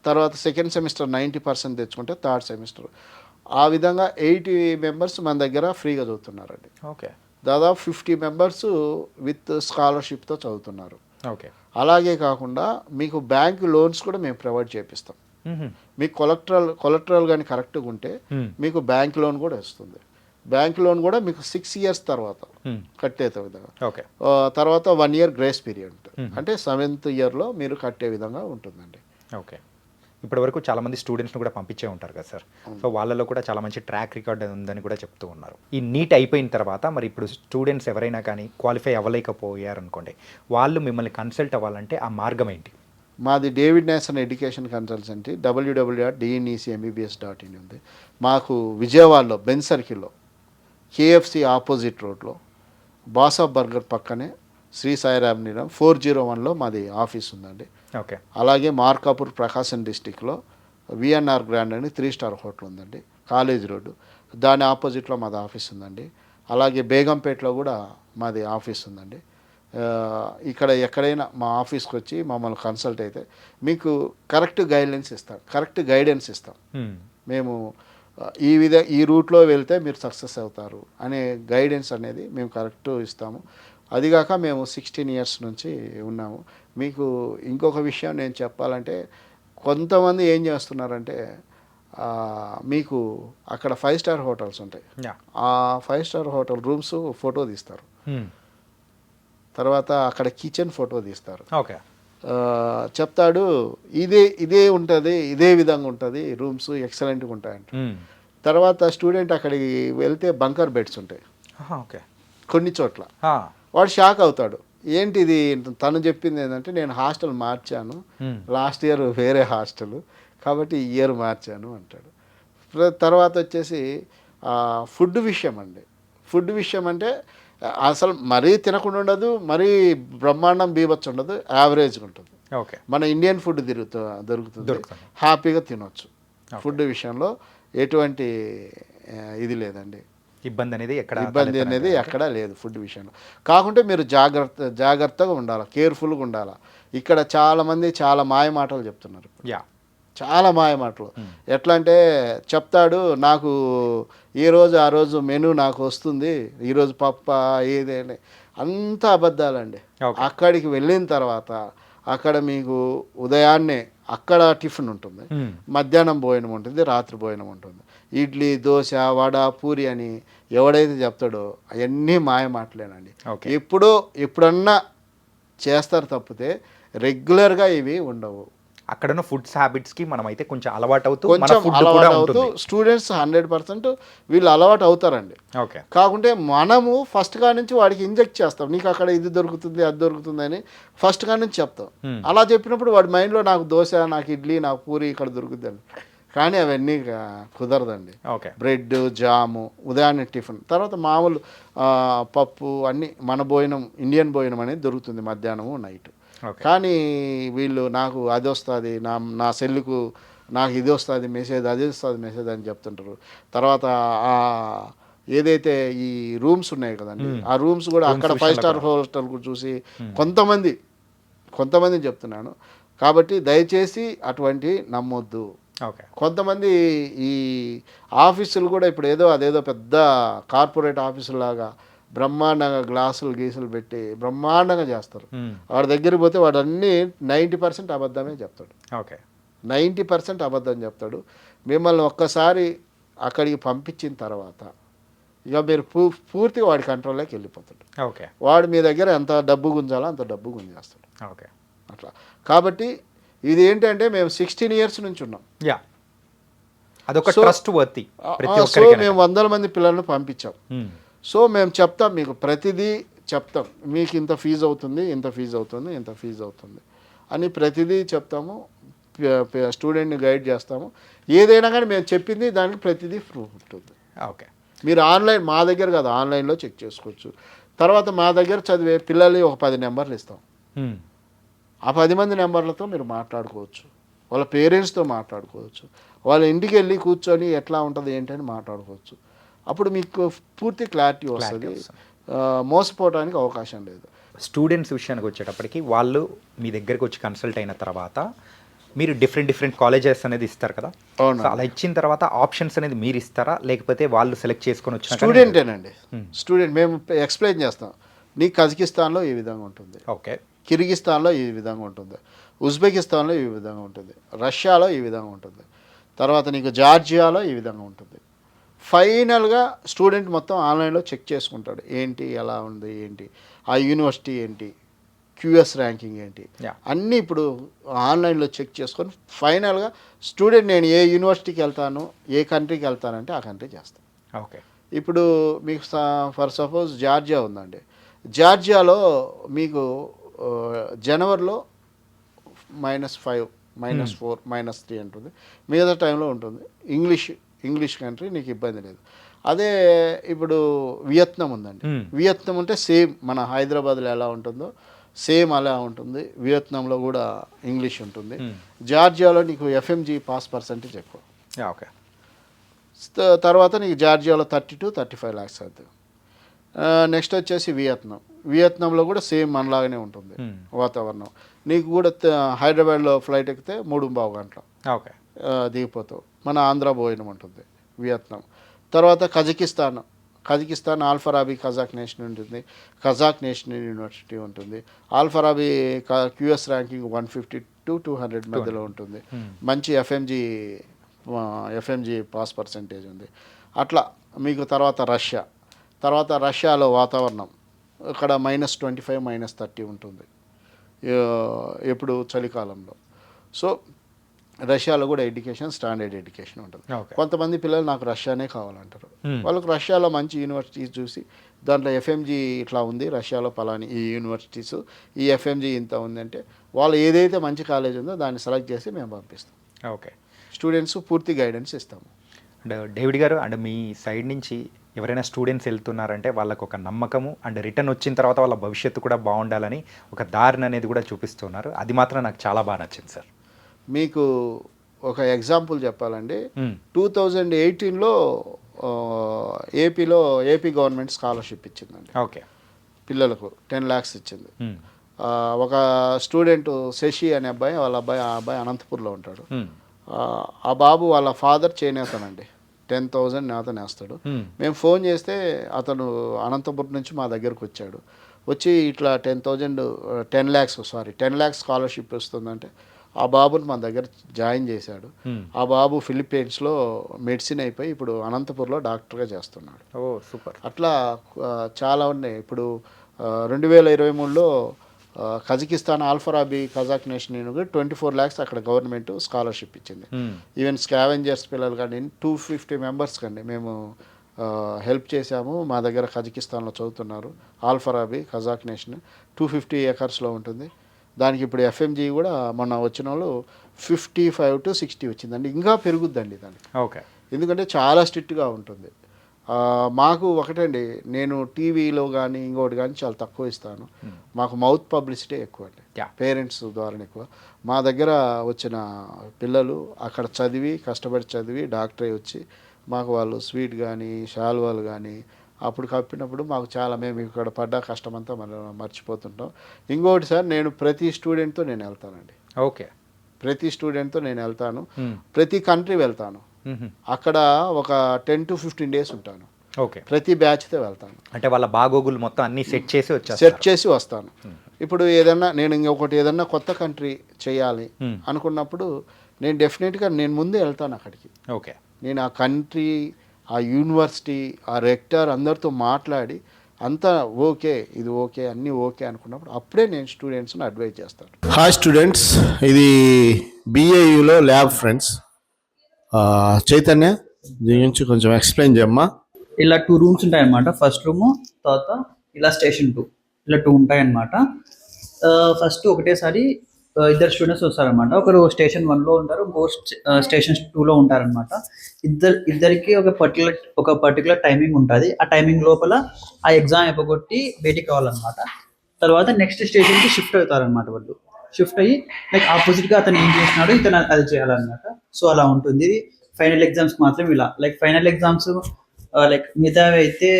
తర్వాత సెకండ్ సెమిస్టర్ 90% తెచ్చుకుంటే థర్డ్ సెమిస్టర్ ఆ విధంగా 80 మెంబర్స్ మన దగ్గర ఫ్రీగా చదువుతున్నారండి. ఓకే. దాదాపు 50 మెంబర్స్ విత్ స్కాలర్షిప్తో చదువుతున్నారు. ఓకే. అలాగే కాకుండా మీకు బ్యాంక్ లోన్స్ కూడా మేము ప్రొవైడ్ చేపిస్తాం. మీకు కొలెక్టరల్ కానీ కరెక్ట్గా ఉంటే మీకు బ్యాంక్ లోన్ కూడా వస్తుంది. బ్యాంక్ లోన్ కూడా మీకు 6 years తర్వాత కట్టే విధంగా, తర్వాత 1 year గ్రేస్ పీరియడ్ ఉంటుంది. అంటే 7th yearలో మీరు కట్టే విధంగా ఉంటుందండి. ఓకే. ఇప్పటివరకు చాలామంది స్టూడెంట్స్ని కూడా పంపించే ఉంటారు కదా సార్, సో వాళ్ళలో కూడా చాలా మంచి ట్రాక్ రికార్డ్ ఉందని కూడా చెప్తూ ఉన్నారు. ఈ నీట్ అయిపోయిన తర్వాత మరి ఇప్పుడు స్టూడెంట్స్ ఎవరైనా కానీ క్వాలిఫై అవ్వలేకపోయారనుకోండి, వాళ్ళు మిమ్మల్ని కన్సల్ట్ అవ్వాలంటే ఆ మార్గం ఏంటి? మాది David Nesan education consultancy www.dnecmbs.in ఉంది. మాకు విజయవాడలో బెన్ సర్కిల్లో KFC ఆపోజిట్ రోడ్లో బాసాబ్ బర్గర్ పక్కనే శ్రీ సాయిరామ్ నిలయం 401లో మాది ఆఫీస్ ఉందండి. ఓకే. అలాగే మార్కాపూర్ ప్రకాశం డిస్టిక్లో విఎన్ఆర్ గ్రాండ్ అని 3 స్టార్ హోటల్ ఉందండి, కాలేజ్ రోడ్డు, దాని ఆపోజిట్లో మాది ఆఫీస్ ఉందండి. అలాగే బేగంపేటలో కూడా మాది ఆఫీస్ ఉందండి. ఇక్కడ ఎక్కడైనా మా ఆఫీస్కి వచ్చి మమ్మల్ని కన్సల్ట్ అయితే మీకు కరెక్ట్ గైడెన్స్ ఇస్తాం. మేము ఈ రూట్లో వెళ్తే మీరు సక్సెస్ అవుతారు అనే గైడెన్స్ అనేది మేము కరెక్ట్ ఇస్తాము. అదిగాక మేము 16 years నుంచి ఉన్నాము. మీకు ఇంకొక విషయం నేను చెప్పాలంటే, కొంతమంది ఏం చేస్తున్నారంటే మీకు అక్కడ 5 star హోటల్స్ ఉంటాయి, ఆ 5 star హోటల్ రూమ్స్ ఫోటో తీస్తారు, తర్వాత అక్కడ కిచెన్ ఫోటో తీస్తారు. ఓకే. చెప్తాడు ఇదే ఉంటుంది, ఇదే విధంగా ఉంటుంది, రూమ్స్ ఎక్సలెంట్గా ఉంటాయంట. తర్వాత స్టూడెంట్ అక్కడికి వెళ్తే బంకర్ బెడ్స్ ఉంటాయి ఓకే కొన్ని చోట్ల. వాడు షాక్ అవుతాడు, ఏంటిది? తను చెప్పింది ఏంటంటే, నేను హాస్టల్ మార్చాను, లాస్ట్ ఇయర్ వేరే హాస్టల్ కాబట్టి ఈ ఇయర్ మార్చాను అంటాడు. తర్వాత వచ్చేసి ఫుడ్ విషయం అంటే అసలు మరీ తినకుండా ఉండదు, మరీ బ్రహ్మాండం బీభత్సం ఉండదు, యావరేజ్గా ఉంటుంది. ఓకే. మన ఇండియన్ ఫుడ్ దొరుకుతుంది, హ్యాపీగా తినొచ్చు. ఫుడ్ విషయంలో ఎటువంటి ఇది లేదండి, ఇబ్బంది అనేది ఎక్కడా లేదు ఫుడ్ విషయంలో. కాకుంటే మీరు జాగ్రత్తగా ఉండాలి, కేర్ఫుల్గా ఉండాలి. ఇక్కడ చాలామంది చాలా మాయ మాటలు చెప్తున్నారు, చాలా మాయ మాటలు. ఎట్లా అంటే చెప్తాడు, నాకు ఏ రోజు ఆ రోజు మెనూ నాకు వస్తుంది, ఈరోజు పప్ప ఏదేనే, అంతా అబద్ధాలండి. అక్కడికి వెళ్ళిన తర్వాత అక్కడ మీకు ఉదయాన్నే అక్కడ టిఫిన్ ఉంటుంది, మధ్యాహ్నం భోజనం ఉంటుంది, రాత్రి భోజనం ఉంటుంది. ఇడ్లీ, దోశ, వడ, పూరి అని ఎవడైతే చెప్తాడో అవన్నీ మాయ మాటలేనండి. ఎప్పుడన్నా చేస్తారు తప్పితే రెగ్యులర్గా ఇవి ఉండవు. అక్కడున్న ఫుడ్స్ హ్యాబిట్స్కి మనం అయితే కొంచెం అలవాటు అవుతూ స్టూడెంట్స్ 100% వీళ్ళు అలవాటు అవుతారండి. ఓకే. కాకుంటే మనము ఫస్ట్ కా నుంచి వాడికి ఇంజెక్ట్ చేస్తాం, నీకు అక్కడ ఇది దొరుకుతుంది అది దొరుకుతుంది అని ఫస్ట్ కా నుంచి చెప్తాం. అలా చెప్పినప్పుడు వాడి మైండ్లో నాకు దోశ, నాకు ఇడ్లీ, నాకు పూరి ఇక్కడ దొరుకుతుంది అని. కానీ అవన్నీ కుదరదండి. ఓకే. బ్రెడ్, జాము, ఉదయాన్నే టిఫిన్, తర్వాత మామూలు పప్పు అన్నీ మన భోజనం, ఇండియన్ భోజనం అనేది దొరుకుతుంది మధ్యాహ్నము నైట్. ఓకే. కానీ వీళ్ళు నాకు అది వస్తుంది, నా సెల్లుకు నాకు ఇది వస్తుంది మెసేజ్, అది వస్తుంది మెసేజ్ అని చెప్తుంటారు. తర్వాత ఏదైతే ఈ రూమ్స్ ఉన్నాయి కదండి, ఆ రూమ్స్ కూడా అక్కడ 5 స్టార్ హోటల్ చూసి కొంతమంది చెప్తున్నాను. కాబట్టి దయచేసి అటువంటి నమ్మొద్దు. ఓకే. కొంతమంది ఈ ఆఫీసులు కూడా ఇప్పుడు అదేదో పెద్ద కార్పొరేట్ ఆఫీసులాగా బ్రహ్మాండంగా గీసులు పెట్టి బ్రహ్మాండంగా చేస్తారు. వాడి దగ్గరికి పోతే వాడు అన్నీ 90% అబద్ధమే చెప్తాడు. ఓకే. 90% అబద్ధం చెప్తాడు. మిమ్మల్ని ఒక్కసారి అక్కడికి పంపించిన తర్వాత ఇక మీరు పూర్తిగా వాడి కంట్రోల్లోకి వెళ్ళిపోతాడు. ఓకే. వాడు మీ దగ్గర ఎంత డబ్బు గుంజాలో అంత డబ్బు గుంజేస్తాడు. ఓకే. అట్లా కాబట్టి ఇది ఏంటంటే మేము 16 years నుంచి ఉన్నాం. యా, అదొక ట్రస్ట్ వర్తి. సో మేము 100 మంది పిల్లలను పంపించాం. సో మేము చెప్తాం, మీకు ప్రతిదీ చెప్తాం, మీకు ఇంత ఫీజు అవుతుంది, ఇంత ఫీజు అవుతుంది, ఇంత ఫీజు అవుతుంది అని ప్రతిదీ చెప్తాము. స్టూడెంట్ని గైడ్ చేస్తాము. ఏదైనా కానీ మేము చెప్పింది దానికి ప్రతిదీ ప్రూఫ్ ఉంటుంది. ఓకే. మీరు ఆన్లైన్, మా దగ్గర కాదు, ఆన్లైన్లో చెక్ చేసుకోవచ్చు. తర్వాత మా దగ్గర చదివే పిల్లలు ఒక 10 నెంబర్లు ఇస్తాం. ఆ 10 మంది నెంబర్లతో మీరు మాట్లాడుకోవచ్చు, వాళ్ళ పేరెంట్స్తో మాట్లాడుకోవచ్చు, వాళ్ళ ఇంటికి వెళ్ళి కూర్చొని ఎట్లా ఉంటుంది ఏంటని మాట్లాడుకోవచ్చు. అప్పుడు మీకు పూర్తి క్లారిటీ వస్తుంది. మోసపోవడానికి అవకాశం లేదు. స్టూడెంట్స్ విషయానికి వచ్చేటప్పటికి వాళ్ళు మీ దగ్గరికి వచ్చి కన్సల్ట్ అయిన తర్వాత మీరు డిఫరెంట్ కాలేజెస్ అనేది ఇస్తారు కదా. అవును. అలా ఇచ్చిన తర్వాత ఆప్షన్స్ అనేది మీరు ఇస్తారా, లేకపోతే వాళ్ళు సెలెక్ట్ చేసుకొని వచ్చిన స్టూడెంటేనండి. స్టూడెంట్ మేము ఎక్స్ప్లెయిన్ చేస్తాం. నీకు కజకిస్తాన్లో ఈ విధంగా ఉంటుంది, ఓకే, కిర్గిస్తాన్లో ఈ విధంగా ఉంటుంది, ఉజ్బెకిస్తాన్లో ఈ విధంగా ఉంటుంది, రష్యాలో ఈ విధంగా ఉంటుంది, తర్వాత నీకు జార్జియాలో ఈ విధంగా ఉంటుంది. ఫైనల్గా స్టూడెంట్ మొత్తం ఆన్లైన్లో చెక్ చేసుకుంటాడు, ఏంటి ఎలా ఉంది ఏంటి, ఆ యూనివర్సిటీ ఏంటి, క్యూఎస్ ర్యాంకింగ్ ఏంటి, అన్నీ ఇప్పుడు ఆన్లైన్లో చెక్ చేసుకొని ఫైనల్గా స్టూడెంట్ నేను ఏ యూనివర్సిటీకి వెళ్తాను, ఏ కంట్రీకి వెళ్తానంటే ఆ కంట్రీ చేస్తాను. ఓకే. ఇప్పుడు మీకు ఫర్ సపోజ్ జార్జియా ఉందండి. జార్జియాలో మీకు జనవరిలో -5, -4, -3 ఉంటుంది. మిగతా టైంలో ఉంటుంది. ఇంగ్లీష్ కంట్రీ, నీకు ఇబ్బంది లేదు. అదే ఇప్పుడు వియత్నాం ఉందండి. వియత్నాం ఉంటే సేమ్ మన హైదరాబాద్లో ఎలా ఉంటుందో సేమ్ అలా ఉంటుంది. వియత్నాంలో కూడా ఇంగ్లీష్ ఉంటుంది. జార్జియాలో నీకు FMG పాస్ పర్సెంటేజ్ ఎక్కువ. ఓకే. తర్వాత నీకు జార్జియాలో 30 to 35 lakhs అవుతుంది. నెక్స్ట్ వచ్చేసి వియత్నాంలో కూడా సేమ్ మనలాగానే ఉంటుంది వాతావరణం. నీకు కూడా హైదరాబాద్లో ఫ్లైట్ ఎక్కితే 3.5 గంటలు ఓకే దిగిపోతావు. మన ఆంధ్ర భోజనం ఉంటుంది వియత్నాం. తర్వాత కజకిస్తాన్ ఆల్ఫరాబీ కజాక్ నేషనల్ ఉంటుంది, కజాక్ నేషనల్ యూనివర్సిటీ ఉంటుంది. ఆల్ఫరాబీ క్యూఎస్ ర్యాంకింగ్ 150 to 200 మధ్యలో ఉంటుంది. మంచి ఎఫ్ఎంజీ పాస్ పర్సెంటేజ్ ఉంది. అట్లా మీకు తర్వాత రష్యాలో వాతావరణం ఇక్కడ -25, -30 ఉంటుంది ఎప్పుడు చలికాలంలో. సో రష్యాలో కూడా స్టాండర్డ్ ఎడ్యుకేషన్ ఉంటుంది. కొంతమంది పిల్లలు నాకు రష్యానే కావాలంటారు. వాళ్ళకు రష్యాలో మంచి యూనివర్సిటీస్ చూసి దాంట్లో FMG ఇట్లా ఉంది, రష్యాలో పలాని ఈ యూనివర్సిటీస్, ఈ FMG ఇంత ఉందంటే వాళ్ళు ఏదైతే మంచి కాలేజ్ ఉందో దాన్ని సెలెక్ట్ చేసి మేము పంపిస్తాం. ఓకే. స్టూడెంట్స్ పూర్తి గైడెన్స్ ఇస్తాము. అండ్ డేవిడ్ గారు, అండ్ మీ సైడ్ నుంచి ఎవరైనా స్టూడెంట్స్ వెళ్తున్నారంటే వాళ్ళకు ఒక నమ్మకము అండ్ రిటర్న్ వచ్చిన తర్వాత వాళ్ళ భవిష్యత్తు కూడా బాగుండాలని ఒక దారిని అనేది కూడా చూపిస్తున్నారు. అది మాత్రం నాకు చాలా బాగా నచ్చింది సార్. మీకు ఒక ఎగ్జాంపుల్ చెప్పాలండి. 2018లో ఏపీ గవర్నమెంట్ స్కాలర్షిప్ ఇచ్చిందండి. ఓకే. పిల్లలకు 10 lakhs ఇచ్చింది. ఒక స్టూడెంట్ శశి అనే అబ్బాయి, ఆ అబ్బాయి అనంతపూర్లో ఉంటాడు. ఆ బాబు వాళ్ళ ఫాదర్ చేనేతనండి. 10,000 నేత నేస్తాడు. మేము ఫోన్ చేస్తే అతను అనంతపురం నుంచి మా దగ్గరకు వచ్చి ఇట్లా 10 lakhs స్కాలర్షిప్ వస్తుందంటే ఆ బాబుని మన దగ్గర జాయిన్ చేశాడు. ఆ బాబు ఫిలిప్పీన్స్లో మెడిసిన్ అయిపోయి ఇప్పుడు అనంతపూర్లో డాక్టర్గా చేస్తున్నాడు. ఓ సూపర్. అట్లా చాలా ఉన్నాయి. ఇప్పుడు 2023లో Kazakhstan Al Farabi Kazakh nation university 24 lakhs అక్కడ గవర్నమెంట్ స్కాలర్షిప్ ఇచ్చింది. ఈవెన్ స్కావెంజర్స్ పిల్లలు కానీ 250 members కండి మేము హెల్ప్ చేశాము. మా దగ్గర కజకిస్తాన్లో చదువుతున్నారు. ఆల్ఫరాబీ కజాక్ నేషన్ 250 acres ఉంటుంది. దానికి ఇప్పుడు ఎఫ్ఎంజీ కూడా మొన్న వచ్చిన వాళ్ళు 55 to 60 వచ్చిందండి. ఇంకా పెరుగుద్దండి దానికి, ఓకే. ఎందుకంటే చాలా స్ట్రిక్ట్గా ఉంటుంది. మాకు ఒకటండి, నేను టీవీలో కానీ ఇంకోటి కానీ చాలా తక్కువ ఇస్తాను. మాకు మౌత్ పబ్లిసిటీ ఎక్కువ అండి, పేరెంట్స్ ద్వారా ఎక్కువ. మా దగ్గర వచ్చిన పిల్లలు అక్కడ చదివి కష్టపడి చదివి డాక్టర్ అయి వచ్చి మాకు వాళ్ళు స్వీట్ కానీ శాల్వాలు కానీ అప్పుడు కప్పినప్పుడు మాకు చాలా, మేము ఇక్కడ పడ్డ కష్టమంతా మనం మర్చిపోతుంటాం. ఇంకోటి సార్, నేను ప్రతి స్టూడెంట్తో నేను వెళ్తానండి. ఓకే. ప్రతి స్టూడెంట్తో నేను వెళ్తాను, ప్రతి కంట్రీ వెళ్తాను. అక్కడ ఒక 10 to 15 days ఉంటాను. ఓకే. ప్రతి బ్యాచ్తో వెళ్తాను. అంటే వాళ్ళ బాగోగులు మొత్తం అన్ని సెట్ చేసి వస్తాను. ఇప్పుడు ఏదన్నా నేను ఇంకొకటి ఏదన్నా కొత్త కంట్రీ చేయాలి అనుకున్నప్పుడు నేను డెఫినెట్గా నేను ముందే వెళ్తాను అక్కడికి. ఓకే. నేను ఆ కంట్రీ, ఆ యూనివర్సిటీ, ఆ రెక్టర్ అందరితో మాట్లాడి అంతా ఓకే, ఇది ఓకే, అన్నీ ఓకే అనుకున్నప్పుడు అప్పుడే నేను స్టూడెంట్స్ని అడ్వైజ్ చేస్తాను. హాయ్ స్టూడెంట్స్, ఇది బిఏయులో ల్యాబ్ ఫ్రెండ్స్. చైతన్య, దీని గురించి కొంచెం ఎక్స్ప్లెయిన్ చేయమ్మా. ఇలా 2 rooms ఉంటాయి అన్నమాట. ఫస్ట్ రూము, తర్వాత ఇలా స్టేషన్ 2, ఇలా 2 ఉంటాయి అన్నమాట. ఫస్ట్ ఒకటేసారి ఇద్దరు స్టూడెంట్స్ వస్తారనమాట. ఒకరు స్టేషన్ 1లో ఉంటారు, ఇంకో స్టేషన్ 2లో ఉంటారనమాట. ఇద్దరికి ఒక పర్టికులర్ టైమింగ్ ఉంటుంది. ఆ టైమింగ్ లోపల ఆ ఎగ్జామ్ అయిపోగొట్టి బయటికి కావాలన్నమాట. తర్వాత నెక్స్ట్ స్టేషన్కి షిఫ్ట్ అవుతారనమాట. వాళ్ళు షిఫ్ట్ అయ్యి లైక్ ఆపోజిట్గా అతను ఏం చేసినాడో ఇతను అది చేయాలన్నమాట. సో అలా ఉంటుంది. ఇది ఫైనల్ ఎగ్జామ్స్ మాత్రం ఇలా, లైక్ ఫైనల్ ఎగ్జామ్స్ లైక్ మిగతావి అయితే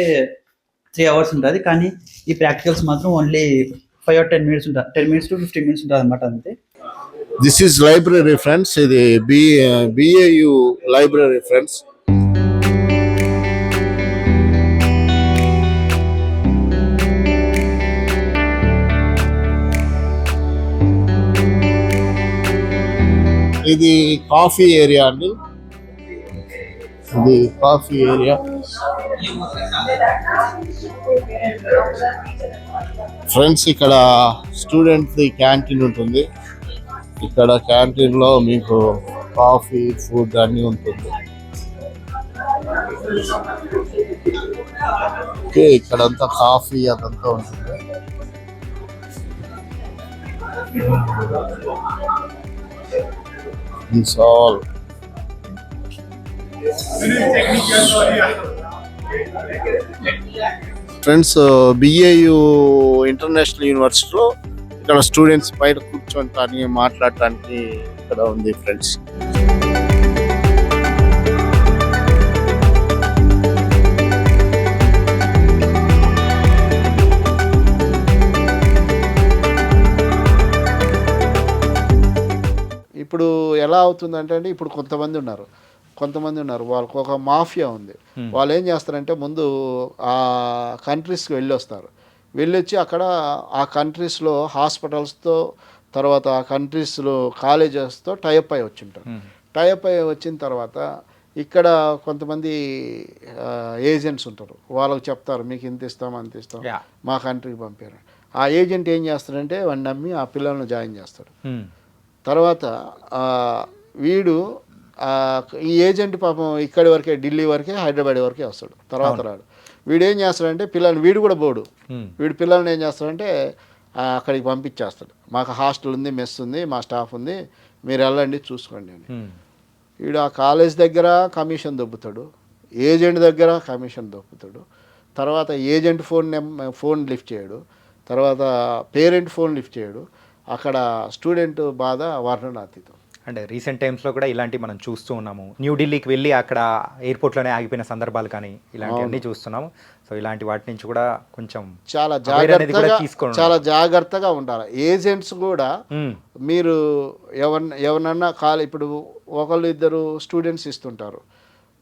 3 hours ఉంటుంది, కానీ ఈ ప్రాక్టికల్స్ మాత్రం ఓన్లీ 5 or 10 minutes ఉంటుంది. 10 minutes to 15 minutes ఉంటుంది అనమాట, అంతే. This is library friends. ఇది బిఏయు లైబ్రరీ ఫ్రెండ్స్. ఇది కాఫీ ఏరియా అండి. ఇది కాఫీ ఏరియా ఫ్రెండ్స్. ఇక్కడ స్టూడెంట్ క్యాంటీన్ ఉంటుంది. ఇక్కడ క్యాంటీన్లో మీకు కాఫీ, ఫుడ్ అన్నీ ఉంటుంది. ఓకే, ఇక్కడంతా కాఫీ అదంతా ఉంటుంది. This all. ఫ్రెండ్స్, బిఏయు ఇంటర్నేషనల్ యూనివర్సిటీలో ఇక్కడ స్టూడెంట్స్ బయట కూర్చోటానికి మాట్లాడటానికి ఇక్కడ ఉంది ఫ్రెండ్స్. ఇప్పుడు ఎలా అవుతుందంటే అండి, ఇప్పుడు కొంతమంది ఉన్నారు వాళ్ళకు ఒక మాఫియా ఉంది. వాళ్ళు ఏం చేస్తారంటే ముందు ఆ కంట్రీస్కి వెళ్ళొచ్చి అక్కడ ఆ కంట్రీస్లో హాస్పిటల్స్తో, తర్వాత ఆ కంట్రీస్లో కాలేజెస్తో టైఅప్ అయి వచ్చింటారు. టైఅప్ అయి వచ్చిన తర్వాత ఇక్కడ కొంతమంది ఏజెంట్స్ ఉంటారు. వాళ్ళకి చెప్తారు, మీకు ఇంత ఇస్తాం అంత ఇస్తాం, మా కంట్రీకి పంపారు. ఆ ఏజెంట్ ఏం చేస్తాడంటే వాడిని నమ్మి ఆ పిల్లల్ని జాయిన్ చేస్తాడు. తర్వాత వీడు ఈ ఏజెంట్ పాపం ఇక్కడి వరకే, ఢిల్లీ వరకే, హైదరాబాద్ వరకే వస్తాడు, తర్వాత రాడు. వీడు ఏం చేస్తాడంటే వీడు కూడా పోడు. వీడు పిల్లల్ని ఏం చేస్తాడంటే అక్కడికి పంపించేస్తాడు. మాకు హాస్టల్ ఉంది, మెస్ ఉంది, మా స్టాఫ్ ఉంది, మీరు వెళ్ళండి చూసుకోండి అని. వీడు ఆ కాలేజ్ దగ్గర కమిషన్ దొబ్బుతాడు, ఏజెంట్ దగ్గర కమిషన్ దొబ్బుతాడు. తర్వాత ఏజెంట్ ఫోన్ లిఫ్ట్ చేయడు, తర్వాత పేరెంట్ ఫోన్ లిఫ్ట్ చేయడు. అక్కడ స్టూడెంట్ బాధ వర్ణనాతీతం. అంటే రీసెంట్ టైమ్స్లో కూడా ఇలాంటివి మనం చూస్తూ ఉన్నాము. న్యూఢిల్లీకి వెళ్ళి అక్కడ ఎయిర్పోర్ట్లోనే ఆగిపోయిన సందర్భాలు కానీ ఇలాంటివన్నీ చూస్తున్నాము. సో ఇలాంటి వాటి నుంచి కూడా కొంచెం చాలా జాగ్రత్తగా ఉండాలి. ఏజెంట్స్ కూడా మీరు ఎవరన్నా ఇప్పుడు ఒకళ్ళు ఇద్దరు స్టూడెంట్స్ ఇస్తుంటారు.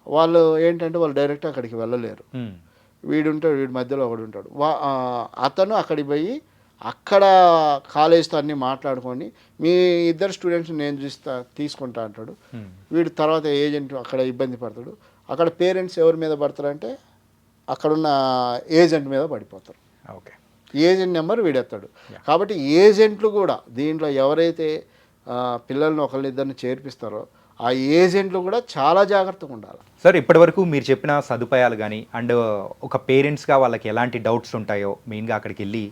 వాళ్ళు ఏంటంటే వాళ్ళు డైరెక్ట్ అక్కడికి వెళ్ళలేరు. వీడి మధ్యలో ఒకడు ఉంటాడు. అతను అక్కడికి పోయి అక్కడ కాలేజ్తో అన్నీ మాట్లాడుకొని మీ ఇద్దరు స్టూడెంట్స్ నేను తీసుకుంటా అంటాడు. వీడు తర్వాత ఏజెంట్ అక్కడ ఇబ్బంది పడతాడు. అక్కడ పేరెంట్స్ ఎవరి మీద పడతారంటే అక్కడున్న ఏజెంట్ మీద పడిపోతారు. ఓకే, ఏజెంట్ నెంబర్ వీడెత్తాడు. కాబట్టి ఏజెంట్లు కూడా దీంట్లో ఎవరైతే పిల్లల్ని ఒకళ్ళిద్దరిని చేర్పిస్తారో ఆ ఏజెంట్లు కూడా చాలా జాగ్రత్తగా ఉండాలి. సార్, ఇప్పటివరకు మీరు చెప్పిన సదుపాయాలు కానీ అండ్ ఒక పేరెంట్స్గా వాళ్ళకి ఎలాంటి డౌట్స్ ఉంటాయో, మెయిన్గా అక్కడికి వెళ్ళి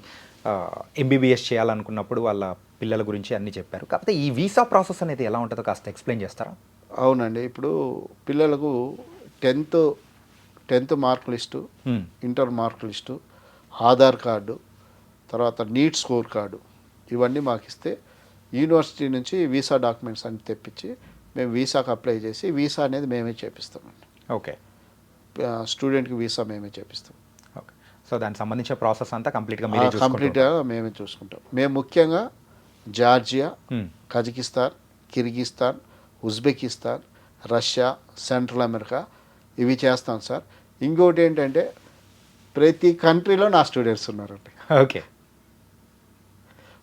ఎంబీబీఎస్ చేయాలనుకున్నప్పుడు వాళ్ళ పిల్లల గురించి అన్నీ చెప్పారు. కాకపోతే ఈ వీసా ప్రాసెస్ అనేది ఎలా ఉంటుందో కాస్త ఎక్స్ప్లెయిన్ చేస్తారా? అవునండి, ఇప్పుడు పిల్లలకు tenth mark list, inter mark list, Aadhaar card, తర్వాత నీట్ స్కోర్ కార్డు ఇవన్నీ మాకు ఇస్తే యూనివర్సిటీ నుంచి వీసా డాక్యుమెంట్స్ అన్ని తెప్పించి మేము వీసాకి అప్లై చేసి వీసా అనేది మేమే చేపిస్తామండి. ఓకే, స్టూడెంట్కి వీసా మేమే చేపిస్తాం. ఓకే. సో దానికి సంబంధించిన ప్రాసెస్ అంతా కంప్లీట్గా మేమే చూసుకుంటాం. మేము ముఖ్యంగా Georgia, Kazakhstan, Kyrgyzstan, Uzbekistan, Russia, central America ఇవి చేస్తాం సార్. ఇంకోటి ఏంటంటే ప్రతి కంట్రీలో నా స్టూడెంట్స్ ఉన్నారండి. ఓకే,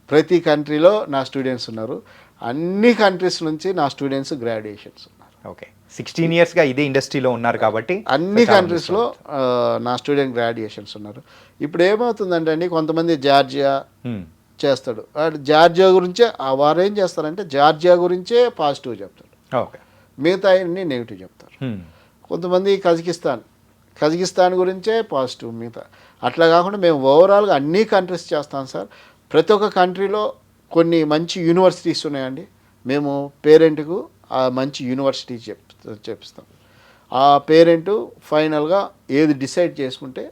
ప్రతి కంట్రీలో నా స్టూడెంట్స్ ఉన్నారు. అన్ని కంట్రీస్ నుంచి నా స్టూడెంట్స్ గ్రాడ్యుయేషన్స్ ఉన్నారు. ఓకే, 16 ఇయర్స్గా ఇదే ఇండస్ట్రీలో ఉన్నారు కాబట్టి అన్ని కంట్రీస్లో నా స్టూడెంట్ గ్రాడ్యుయేషన్స్ ఉన్నారు. ఇప్పుడు ఏమవుతుందంటే అండి, కొంతమంది జార్జియా చేస్తాడు, జార్జియా గురించే వారు ఏం చేస్తారంటే జార్జియా గురించే పాజిటివ్ చెప్తాడు, ఓకే, మిగతా అన్ని నెగిటివ్ చెప్తారు. కొంతమంది కజకిస్తాన్ గురించే పాజిటివ్, మిగతా అట్లా కాకుండా మేము ఓవరాల్గా అన్ని కంట్రీస్ చేస్తాం సార్. ప్రతి ఒక్క కంట్రీలో కొన్ని మంచి యూనివర్సిటీస్ ఉన్నాయండి. మేము పేరెంట్కు ఆ మంచి యూనివర్సిటీ చెప్పిస్తాం. ఆ పేరెంట్ ఫైనల్గా ఏది డిసైడ్ చేసుకుంటే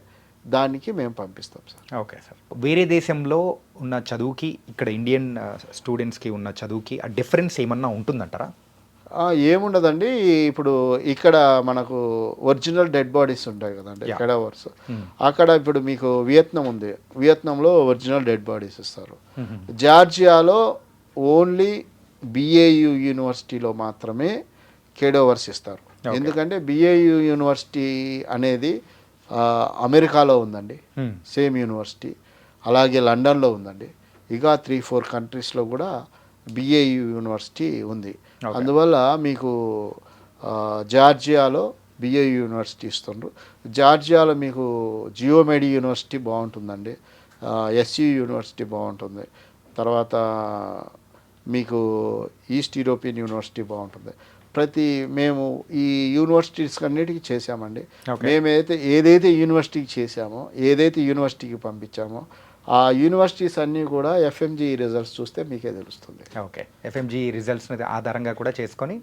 దానికి మేము పంపిస్తాం సార్. Okay sir. వేరే దేశంలో ఉన్న చదువుకి ఇక్కడ ఇండియన్ స్టూడెంట్స్కి ఉన్న చదువుకి ఆ డిఫరెన్స్ ఏమన్నా ఉంటుందంటారా? ఏముండదండి. ఇప్పుడు ఇక్కడ మనకు ఒరిజినల్ డెడ్ బాడీస్ ఉంటాయి కదండి, కెడవర్స్. అక్కడ ఇప్పుడు మీకు వియత్నాం ఉంది, వియత్నాంలో ఒరిజినల్ డెడ్ బాడీస్ ఇస్తారు. జార్జియాలో ఓన్లీ బిఏయు యూనివర్సిటీలో మాత్రమే కేడోవర్స్ ఇస్తారు. ఎందుకంటే బిఏయు యూనివర్సిటీ అనేది అమెరికాలో ఉందండి, సేమ్ యూనివర్సిటీ. అలాగే లండన్లో ఉందండి. ఇక 3-4 కంట్రీస్లో కూడా బిఏయు యూనివర్సిటీ ఉంది. అందువల్ల మీకు జార్జియాలో బిఏయు యూనివర్సిటీ ఇస్తుండ్రు. జార్జియాలో మీకు జియోమెడి యూనివర్సిటీ బాగుంటుందండి, ఎస్యు యూనివర్సిటీ బాగుంటుంది, తర్వాత మీకు ఈస్ట్ యూరోపియన్ యూనివర్సిటీ బాగుంటుంది. మేము ఈ యూనివర్సిటీస్ అన్నిటికీ చేసామండి. ఏదైతే యూనివర్సిటీకి చేసామో, ఏదైతే యూనివర్సిటీకి పంపించామో ఆ యూనివర్సిటీస్ అన్నీ కూడా ఎఫ్ఎంజీ రిజల్ట్స్ చూస్తే మీకే తెలుస్తుంది. ఓకే, ఎఫ్ఎంజీ రిజల్ట్స్ని ఆధారంగా కూడా చేసుకొని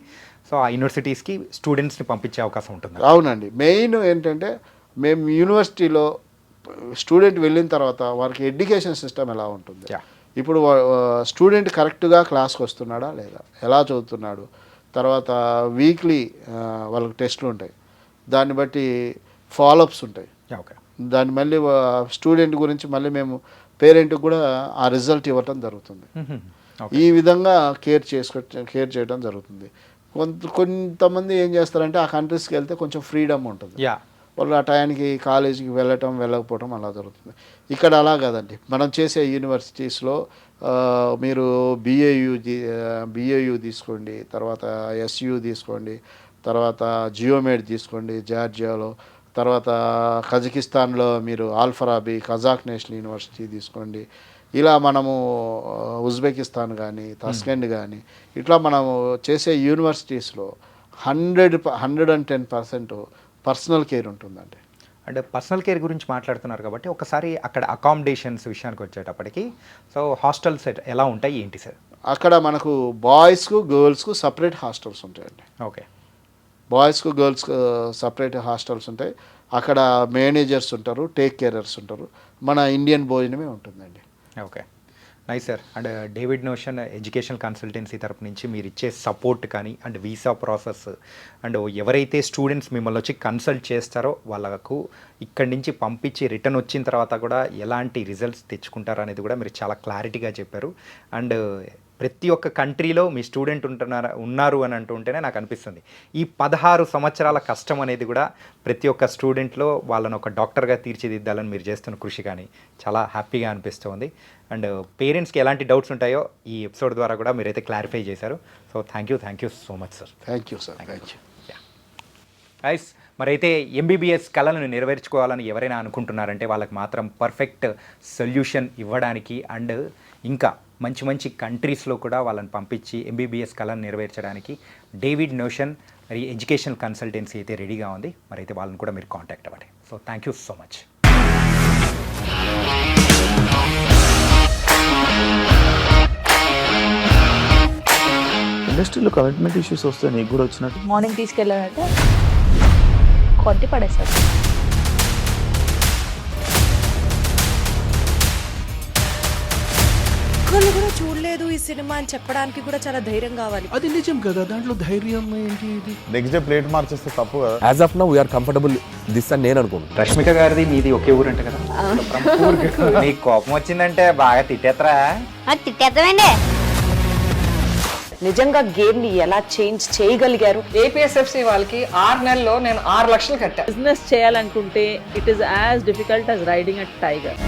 సో ఆ యూనివర్సిటీస్కి స్టూడెంట్స్ని పంపించే అవకాశం ఉంటుంది. అవునండి. మెయిన్ ఏంటంటే మేము యూనివర్సిటీలో స్టూడెంట్ వెళ్ళిన తర్వాత వారికి ఎడ్యుకేషన్ సిస్టమ్ ఎలా ఉంటుంది, ఇప్పుడు స్టూడెంట్ కరెక్ట్గా క్లాస్కి వస్తున్నాడా లేదా, ఎలా చదువుతున్నాడు, తర్వాత వీక్లీ వాళ్ళకి టెస్టులు ఉంటాయి, దాన్ని బట్టి ఫాలోఅప్స్ ఉంటాయి. ఓకే, దాన్ని మళ్ళీ స్టూడెంట్ గురించి మళ్ళీ మేము పేరెంట్కి కూడా ఆ రిజల్ట్ ఇవ్వటం జరుగుతుంది. ఈ విధంగా కేర్ చేయడం జరుగుతుంది. కొంతమంది ఏం చేస్తారంటే ఆ కంట్రీస్కి వెళ్తే కొంచెం ఫ్రీడమ్ ఉంటుంది, వాళ్ళు ఆ టయానికి కాలేజీకి వెళ్ళకపోవటం అలా జరుగుతుంది. ఇక్కడ అలా కాదండి. మనం చేసే యూనివర్సిటీస్లో మీరు బిఏయు తీసుకోండి, తర్వాత ఎస్యు తీసుకోండి, తర్వాత జియోమెడ్ తీసుకోండి జార్జియాలో, తర్వాత కజకిస్తాన్లో మీరు ఆల్ఫరాబీ కజాక్ నేషనల్ యూనివర్సిటీ తీసుకోండి. ఇలా మనము ఉజ్బెకిస్తాన్ కానీ తస్కెండ్ కానీ ఇట్లా మనము చేసే యూనివర్సిటీస్లో 110% పర్సనల్ కేర్ ఉంటుందండి. అంటే పర్సనల్ కేర్ గురించి మాట్లాడుతున్నారు కాబట్టి ఒకసారి అక్కడ అకామిడేషన్స్ విషయానికి వచ్చేటప్పటికి సో హాస్టల్స్ ఎలా ఉంటాయి ఏంటి సార్? అక్కడ మనకు బాయ్స్కు గర్ల్స్కు సపరేట్ హాస్టల్స్ ఉంటాయండి. ఓకే, బాయ్స్కు గర్ల్స్కు సపరేట్ హాస్టల్స్ ఉంటాయి. అక్కడ మేనేజర్స్ ఉంటారు, టేక్ కేరర్స్ ఉంటారు. మన ఇండియన్ భోజనమే ఉంటుందండి. Okay, nice sir. And David notion educational consultancy తరపు నుంచి మీరు ఇచ్చే సపోర్ట్ కానీ అండ్ వీసా ప్రాసెస్ అండ్ ఎవరైతే స్టూడెంట్స్ మిమ్మల్ని వచ్చి కన్సల్ట్ చేస్తారో వాళ్ళకు ఇక్కడి నుంచి పంపించి రిటర్న్ వచ్చిన తర్వాత కూడా ఎలాంటి రిజల్ట్స్ తెచ్చుకుంటారు అనేది కూడా మీరు చాలా క్లారిటీగా చెప్పారు. అండ్ ప్రతి ఒక్క కంట్రీలో మీ స్టూడెంట్ ఉన్నారు అని అంటుంటేనే నాకు అనిపిస్తుంది ఈ 16 సంవత్సరాల కష్టం అనేది కూడా ప్రతి ఒక్క స్టూడెంట్లో వాళ్ళని ఒక డాక్టర్గా తీర్చిదిద్దాలని మీరు చేస్తున్న కృషి కానీ చాలా హ్యాపీగా అనిపిస్తుంది. అండ్ పేరెంట్స్కి ఎలాంటి డౌట్స్ ఉంటాయో ఈ ఎపిసోడ్ ద్వారా కూడా మీరైతే క్లారిఫై చేశారు. So thank you so much sir. Thank you sir. Guys, మరైతే ఎంబీబీఎస్ కళలను నెరవేర్చుకోవాలని ఎవరైనా అనుకుంటున్నారంటే వాళ్ళకి మాత్రం పర్ఫెక్ట్ సొల్యూషన్ ఇవ్వడానికి అండ్ ఇంకా మంచి కంట్రీస్లో కూడా వాళ్ళని పంపించి ఎంబీబీఎస్ కళను నెరవేర్చడానికి డేవిడ్ నోషన్ మరి ఎడ్యుకేషనల్ కన్సల్టెన్సీ అయితే రెడీగా ఉంది. మరైతే వాళ్ళని కూడా మీరు కాంటాక్ట్ అవ్వండి. So thank you so much. ఇండస్ట్రీలో కమిట్మెంట్ ఇష్యూస్ వస్తే నీకు కూడా వచ్చినట్టు. మార్నింగ్ తీసుకెళ్ళాలంటే కొట్టి పడేస్తారు. ఒక్కళ్ళు కూడా చూడలేదు ఈ సినిమా అని చెప్పడానికి కూడా చాలా ధైర్యం కావాలి. అది నిజం కదా, దాంట్లో ధైర్యం ఏంటి? ఇది నెక్స్ట్ డే ప్లేట్ మార్చేస్తే తప్పు కదా. As of now we are comfortable this అని నేను అనుకుంటున్నాను. రష్మిక గారిది మీది ఒకే ఊరు అంట కదా. మీకు కోపం వచ్చిందంటే బాగా తిట్టేత్తరా? తిట్టేద్దామండి. నిజంగా గేమ్ ని ఎలా చేంజ్ చేయగలిగారు? ఏపీఎస్ఎఫ్సి వాళ్ళకి 6 నెలల్లో నేను 6 లక్షలు కట్టా. బిజినెస్ చేయాలనుకుంటే it is as difficult as riding a tiger.